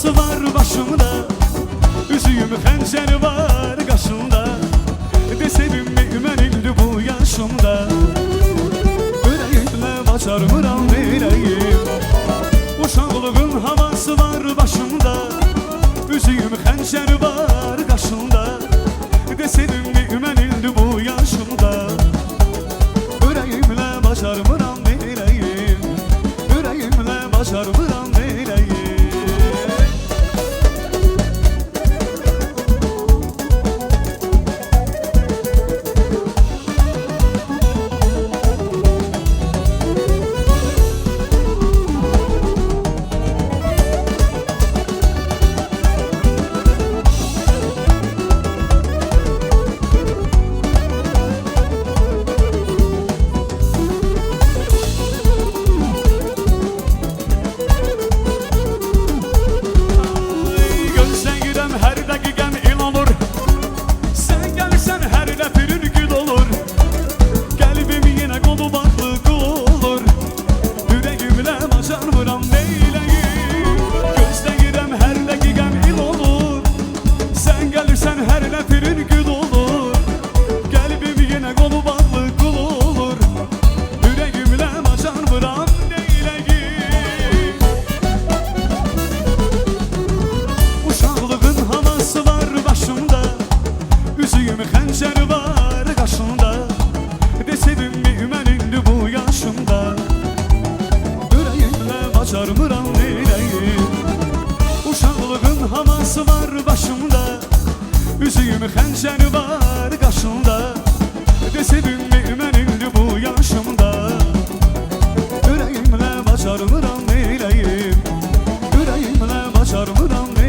havası var başımda, üzüyüm xəncəri var qaşımda. Desədim mən indi bu yaşımda, ürəyimlə bacarmıram verəyim. Uşaqlığın havası var başımda, üzüyüm xəncəri var qaşımda. Desədim mən indi bu yaşımda, ürəyimlə bacarmıram verəyim. Ürəyimlə bacarmıram verəyim. Xəncəri var qaşımda, desədim mən indi bu yaşımda, ürəyimlə bacarmıram verəyim. Uşaqlığın havası var başımda, üzüyüm xəncəri var qaşımda. Desədim mən indi bu yaşımda, ürəyimlə bacarmıram verəyim. Ürəyimlə bacarmıram verəyim.